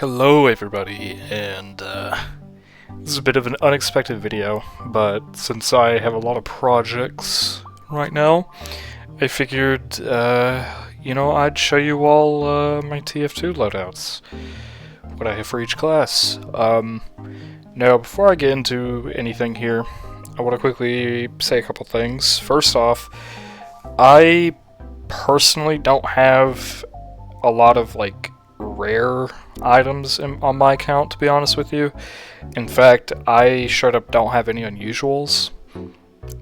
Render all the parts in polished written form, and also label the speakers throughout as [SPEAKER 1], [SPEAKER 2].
[SPEAKER 1] Hello everybody, and this is a bit of an unexpected video, but since I have a lot of projects right now, I figured, I'd show you all my TF2 loadouts, what I have for each class. Now, before I get into anything here, I want to quickly say a couple things. First off, I personally don't have a lot of, rare items on my account, to be honest with you. In fact, I straight up don't have any unusuals.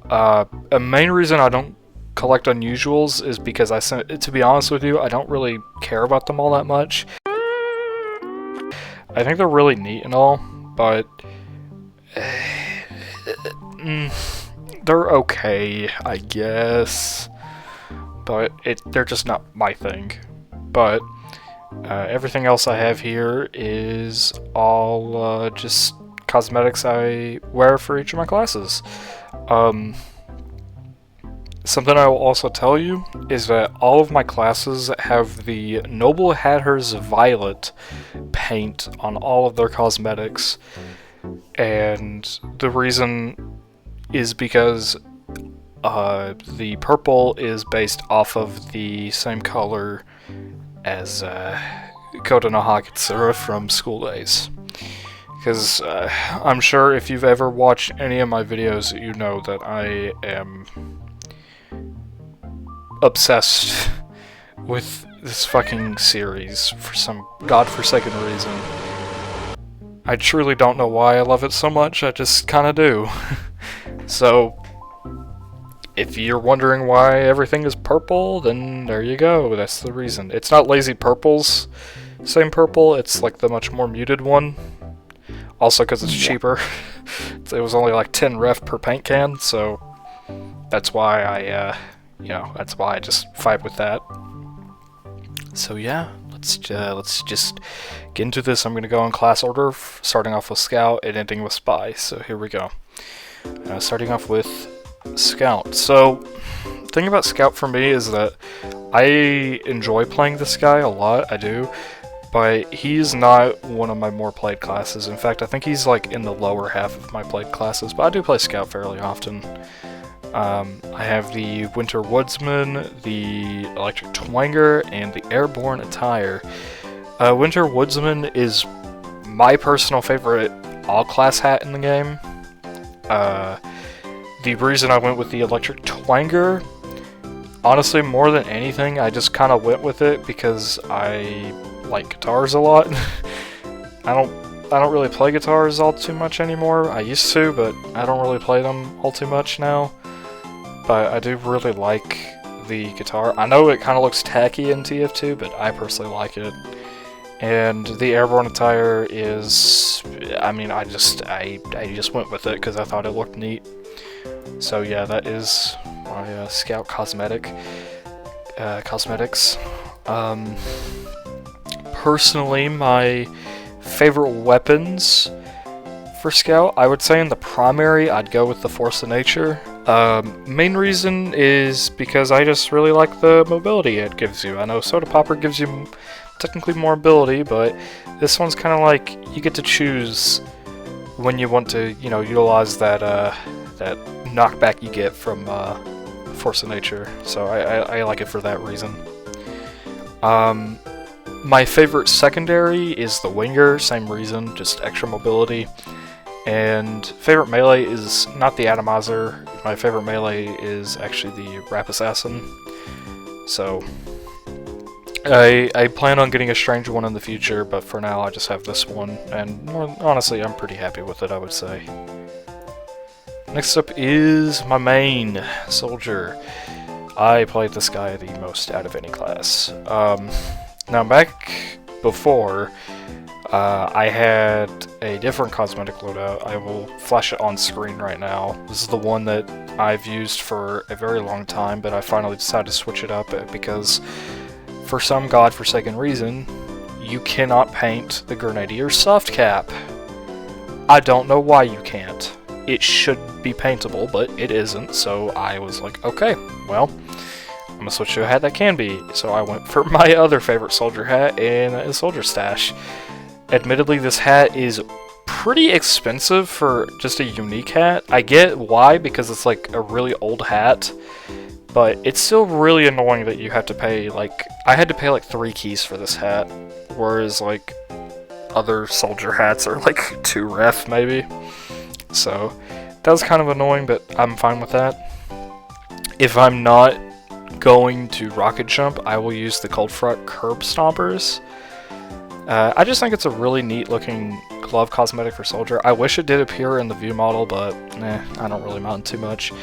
[SPEAKER 1] A main reason I don't collect unusuals is because to be honest with you, I don't really care about them all that much. I think they're really neat and all, but they're okay, I guess. But they're just not my thing. But everything else I have here is all just cosmetics I wear for each of my classes. Something I will also tell you is that all of my classes have the Noble Hatter's Violet paint on all of their cosmetics, and the reason is because the purple is based off of the same color as Koto no Hakitsura from School Days. Because I'm sure if you've ever watched any of my videos, you know that I am obsessed with this fucking series for some godforsaken reason. I truly don't know why I love it so much, I just kinda do. So, if you're wondering why everything is purple, then there you go, that's the reason. It's not Lazy Purple's same purple, it's like the much more muted one. Also because it's cheaper. It was only like 10 ref per paint can, so that's why that's why I just fight with that. So yeah, let's just get into this. I'm gonna go in class order, starting off with Scout and ending with Spy. So here we go. Starting off with Scout. So, the thing about Scout for me is that I enjoy playing this guy a lot, I do, but he's not one of my more played classes. In fact, I think he's like in the lower half of my played classes, but I do play Scout fairly often. I have the Winter Woodsman, the Electric Twanger, and the Airborne Attire. Winter Woodsman is my personal favorite all-class hat in the game. The reason I went with the Electric Twanger, honestly, more than anything, I just kind of went with it because I like guitars a lot. I don't really play guitars all too much anymore. I used to, but I don't really play them all too much now. But I do really like the guitar. I know it kind of looks tacky in TF2, but I personally like it. And the Airborne Attire is, I just went with it because I thought it looked neat. So yeah, that is my Scout cosmetics. Personally, my favorite weapons for Scout, I would say in the primary, I'd go with the Force of Nature. Main reason is because I just really like the mobility it gives you. I know Soda Popper gives you technically more ability, but this one's kind of like you get to choose when you want to, utilize that knockback you get from Force of Nature. So I like it for that reason. My favorite secondary is the Winger, same reason, just extra mobility. And favorite melee is not the Atomizer. My favorite melee is actually the Rap Assassin. So I plan on getting a strange one in the future, but for now I just have this one, and honestly I'm pretty happy with it, I would say. Next up is my main soldier. I played this guy the most out of any class. Now back before, I had a different cosmetic loadout. I will flash it on screen right now. This is the one that I've used for a very long time, but I finally decided to switch it up because for some godforsaken reason, you cannot paint the Grenadier soft cap. I don't know why you can't. It should be paintable, but it isn't, so I was like, okay, well, I'm gonna switch to a hat that can be. So I went for my other favorite soldier hat and a soldier stash. Admittedly, this hat is pretty expensive for just a unique hat. I get why, because it's like a really old hat, but it's still really annoying that you have to pay, like, I had to pay like 3 keys for this hat, whereas like other soldier hats are like 2 ref maybe. So that was kind of annoying, but I'm fine with that. If I'm not going to rocket jump, I will use the Cold Front Curb Stompers. I just think it's a really neat looking glove cosmetic for soldier. I wish it did appear in the view model, but I don't really mind too much.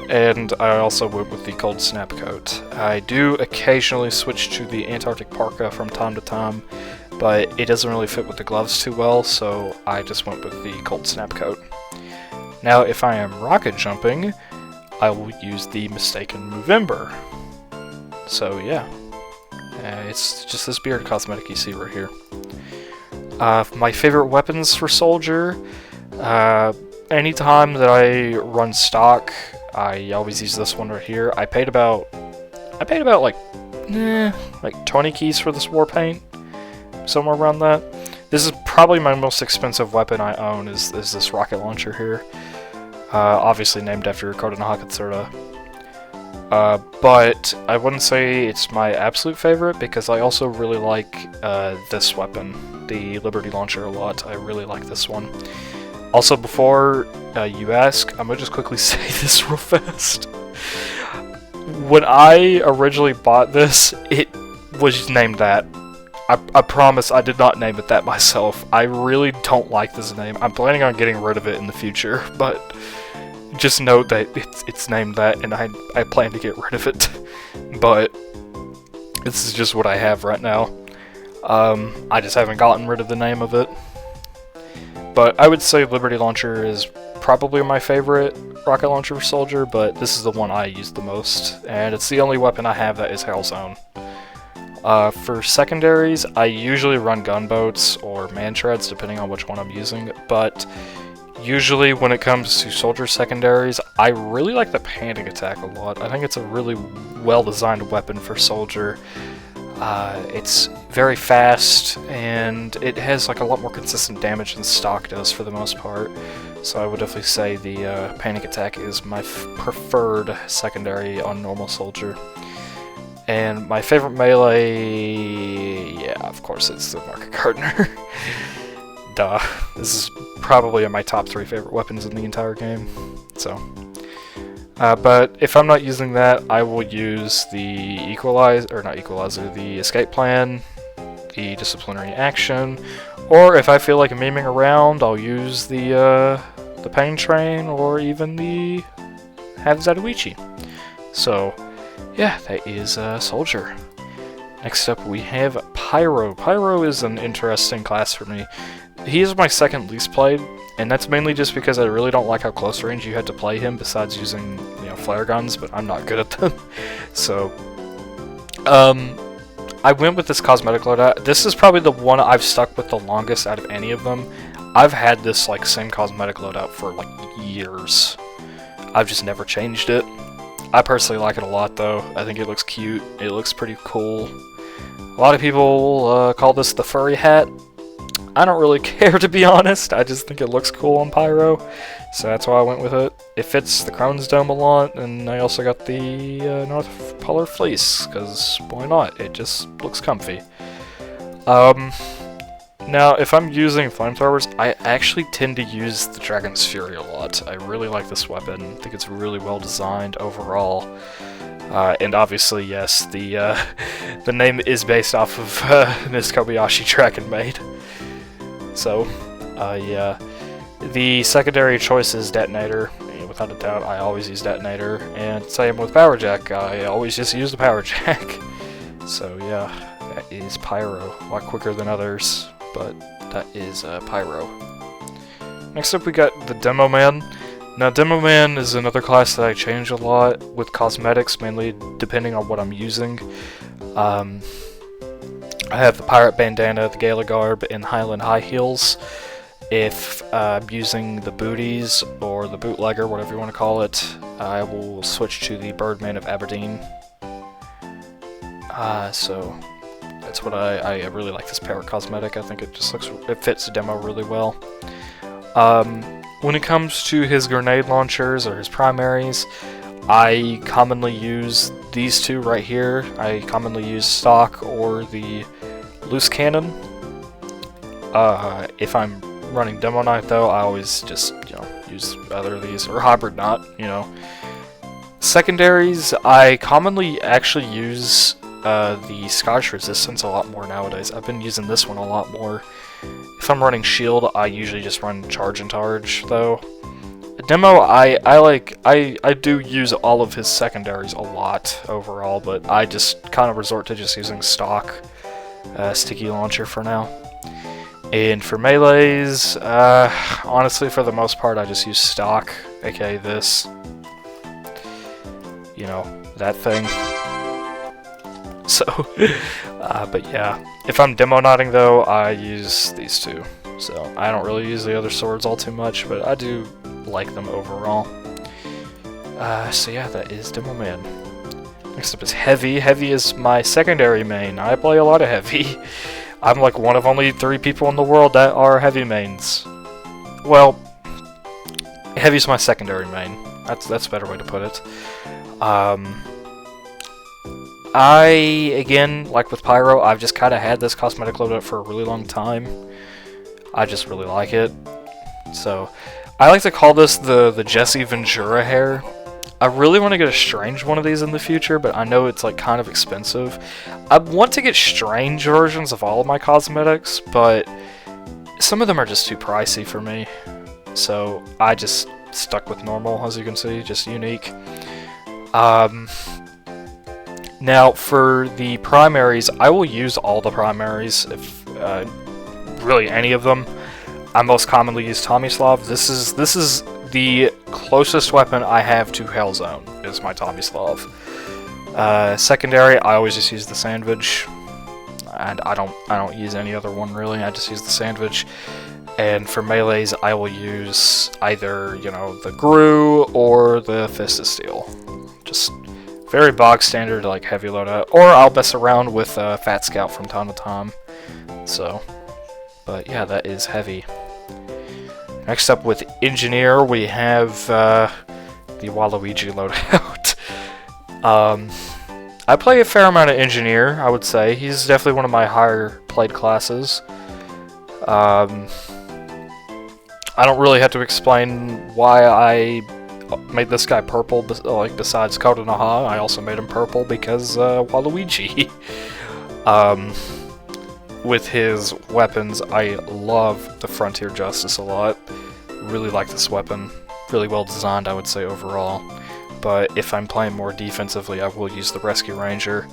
[SPEAKER 1] And I also went with the Cold Snap Coat. I do occasionally switch to the Antarctic Parka from time to time, but it doesn't really fit with the gloves too well, so I just went with the Cold Snap Coat. Now, if I am rocket jumping, I will use the Mistaken Movember. So yeah, it's just this beard cosmetic you see right here. My favorite weapons for soldier, anytime that I run stock, I always use this one right here. I paid about like 20 keys for this war paint, somewhere around that. This is probably my most expensive weapon I own, is this rocket launcher here. Obviously named after Kodono Hakatsura. But I wouldn't say it's my absolute favorite, because I also really like this weapon, the Liberty Launcher, a lot. I really like this one. Also, before you ask, I'm gonna just quickly say this real fast. When I originally bought this, it was named that. I promise I did not name it that myself. I really don't like this name. I'm planning on getting rid of it in the future, but just note that it's named that, and I plan to get rid of it. But this is just what I have right now. I just haven't gotten rid of the name of it. But I would say Liberty Launcher is probably my favorite rocket launcher for soldier, but this is the one I use the most, and it's the only weapon I have that is Hell's Own. For secondaries, I usually run gunboats or man-treads, depending on which one I'm using, but usually when it comes to soldier secondaries, I really like the Panic Attack a lot. I think it's a really well-designed weapon for soldier. It's very fast, and it has like a lot more consistent damage than stock does for the most part. So I would definitely say the Panic Attack is my preferred secondary on normal soldier. And my favorite melee, yeah, of course it's the Market Gardener. Duh. This is probably in my top 3 favorite weapons in the entire game. So, but if I'm not using that, I will use the the Escape Plan, the Disciplinary Action, or if I feel like memeing around, I'll use the Pain Train, or even the Zatoichi. So, yeah, that is Soldier. Next up we have Pyro. Pyro is an interesting class for me. He is my second least played, and that's mainly just because I really don't like how close range you had to play him besides using, flare guns, but I'm not good at them. So, I went with this cosmetic loadout. This is probably the one I've stuck with the longest out of any of them. I've had this same cosmetic loadout for years. I've just never changed it. I personally like it a lot though. I think it looks cute. It looks pretty cool. A lot of people call this the furry hat. I don't really care, to be honest. I just think it looks cool on Pyro, so that's why I went with it. It fits the Crone's Dome a lot, and I also got the North Polar Fleece, because why not? It just looks comfy. Now, if I'm using flamethrowers, I actually tend to use the Dragon's Fury a lot. I really like this weapon. I think it's really well designed overall. And obviously, yes, the name is based off of Miss Kobayashi Dragon Maid. So, yeah. The secondary choice is Detonator. Without a doubt, I always use Detonator. And same with Power Jack. I always just use the Power Jack. So, yeah, that is Pyro. A lot quicker than others, but that is Pyro. Next up, we got the Demo Man. Now, Demo Man is another class that I change a lot with cosmetics, mainly depending on what I'm using. I have the Pirate Bandana, the Gala Garb, and Highland High Heels. If I'm using the Booties, or the Bootlegger, whatever you want to call it, I will switch to the Birdman of Aberdeen. So, That's what I really like this parrot cosmetic. I think it just it fits the demo really well. When it comes to his grenade launchers or his primaries, I commonly use these two right here. I commonly use stock or the loose cannon. If I'm running demo night though, I always just, you know, use either of these, or hybrid knot, you know. Secondaries, I commonly actually use the Scottish Resistance a lot more nowadays. I've been using this one a lot more. If I'm running shield, I usually just run charge and targe though. Demo, I do use all of his secondaries a lot overall, but I just kind of resort to just using stock sticky launcher for now. And for melees, honestly, for the most part, I just use stock, aka this. You know, that thing. So, but yeah. If I'm demo knotting though, I use these two. So, I don't really use the other swords all too much, but I do like them overall. So yeah, that is Demo Man. Next up is Heavy. Heavy is my secondary main. I play a lot of Heavy. I'm like one of only 3 people in the world that are Heavy mains. Well, Heavy's my secondary main. That's a better way to put it. Again, like with Pyro, I've just kind of had this cosmetic loadout for a really long time. I just really like it. So, I like to call this the Jesse Ventura hair. I really want to get a strange one of these in the future, but I know it's like kind of expensive. I want to get strange versions of all of my cosmetics, but some of them are just too pricey for me. So I just stuck with normal, as you can see, just unique. Now for the primaries, I will use all the primaries, if really any of them. I most commonly use Tomislav. This is the closest weapon I have to Hellzone, is my Tomislav. Secondary, I always just use the Sandwich, and I don't use any other one really. I just use the Sandwich. And for melees, I will use either, you know, the Gru or the Fist of Steel. Just very bog standard, like heavy loadout. Or I'll mess around with Fat Scout from time to time. So, but yeah, that is Heavy. Next up with Engineer, we have the Waluigi loadout. I play a fair amount of Engineer, I would say. He's definitely one of my higher played classes. I don't really have to explain why I made this guy purple, like besides Kodonoha. I also made him purple because Waluigi. With his weapons, I love the Frontier Justice a lot. Really like this weapon. Really well designed, I would say, overall. But if I'm playing more defensively, I will use the Rescue Ranger.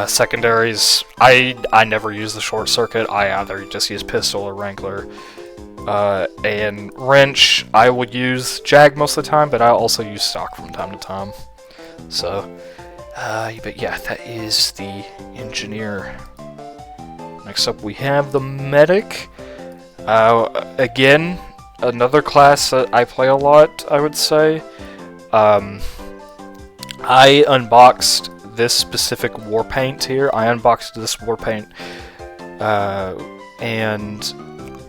[SPEAKER 1] Secondaries, I never use the Short Circuit. I either just use Pistol or Wrangler. And Wrench, I would use Jag most of the time, but I also use Stock from time to time. So, but yeah, that is the Engineer. Next up we have the Medic. Again, another class that I play a lot, I would say. I unboxed this specific war paint here. I unboxed this war paint, and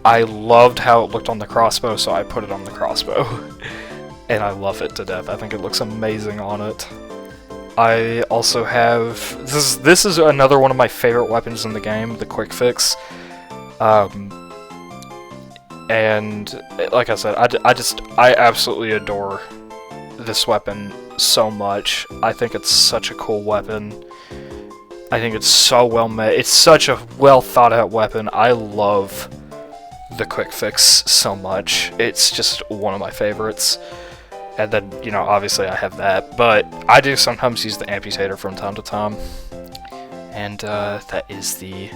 [SPEAKER 1] I loved how it looked on the crossbow, so I put it on the crossbow. And I love it to death. I think it looks amazing on it. I also have... This is another one of my favorite weapons in the game, the Quick Fix. And like I said, I absolutely adore this weapon so much. I think it's such a cool weapon. I think it's so well made. It's such a well thought out weapon. I love the Quick Fix so much. It's just one of my favorites. And then, you know, obviously I have that, but I do sometimes use the Amputator from time to time. And that is the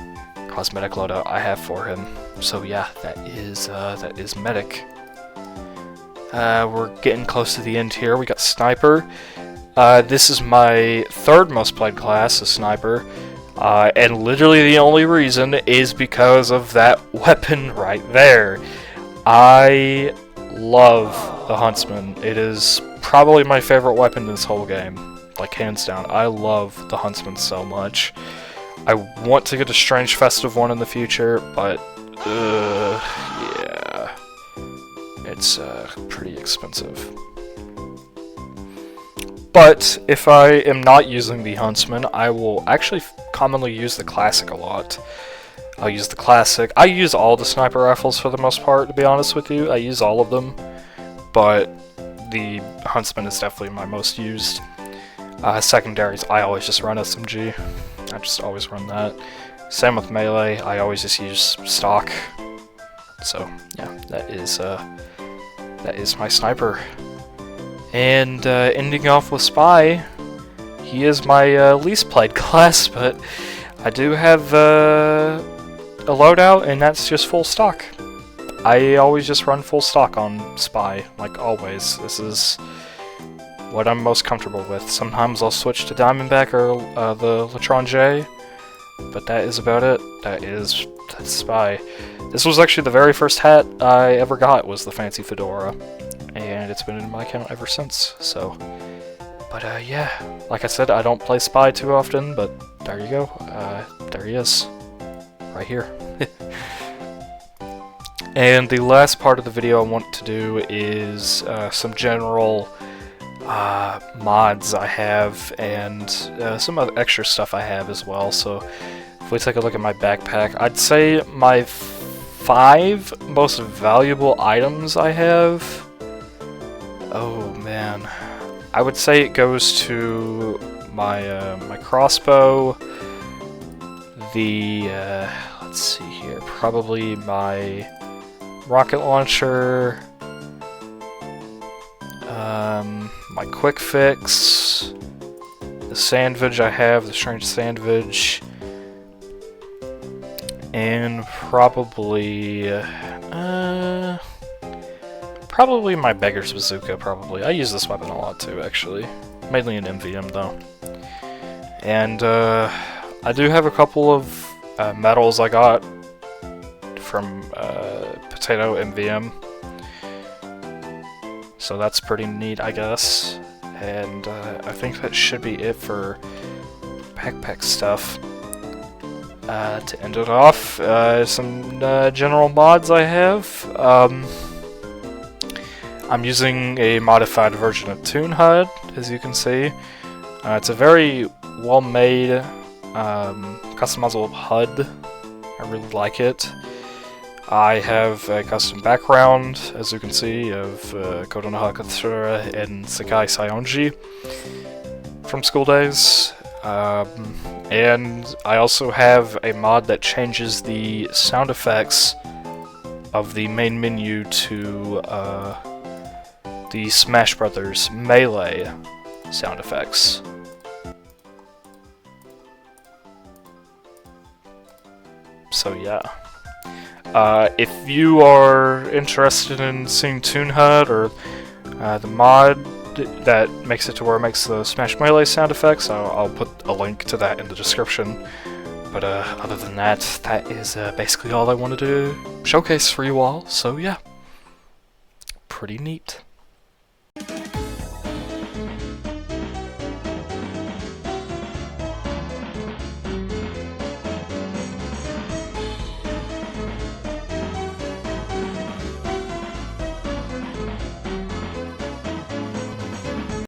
[SPEAKER 1] cosmetic loadout I have for him. So yeah, that is Medic. We're getting close to the end here. We got Sniper. This is my third most played class, a Sniper. And literally the only reason is because of that weapon right there. I love the Huntsman. It is probably my favorite weapon in this whole game. Like, hands down. I love the Huntsman so much. I want to get a Strange Festive one in the future, but yeah, it's pretty expensive. But if I am not using the Huntsman, I will actually commonly use the Classic a lot. I'll use the Classic. I use all the sniper rifles for the most part, to be honest with you. I use all of them, but the Huntsman is definitely my most used. Secondaries, I always just run SMG. I just always run that. Same with melee, I always just use stock. So yeah, that is my sniper. And ending off with Spy, he is my least played class, but I do have a loadout, and that's just full stock. I always just run full stock on Spy, like always. This is what I'm most comfortable with. Sometimes I'll switch to Diamondback or the L'Étranger, but that is about it. That's Spy. This was actually the very first hat I ever got, was the fancy fedora, and it's been in my account ever since. So, but yeah, like I said, I don't play Spy too often, but there you go. There he is, right here. And the last part of the video I want to do is some general mods I have, and some other extra stuff I have as well. So if we take a look at my backpack, I'd say my 5 most valuable items I have, oh man, I would say it goes to my my crossbow, the let's see here, probably my rocket launcher, my quick fix, the sandwich I have, the strange sandwich, and probably probably my beggar's bazooka. Probably I use this weapon a lot too, actually, mainly in MVM though. And I do have a couple of medals I got from Potato MVM, so that's pretty neat, I guess. And I think that should be it for backpack stuff. To end it off, some general mods I have. I'm using a modified version of Toon HUD, as you can see. It's a very well-made, customizable HUD. I really like it. I have a custom background, as you can see, of Kodonoha Katsura and Sakai Saionji from school days. And I also have a mod that changes the sound effects of the main menu to the Smash Brothers Melee sound effects. So yeah. If you are interested in seeing Toon HUD or the mod that makes it to where it makes the Smash Melee sound effects, I'll put a link to that in the description. But other than that, that is basically all I wanted to showcase for you all. So yeah, pretty neat.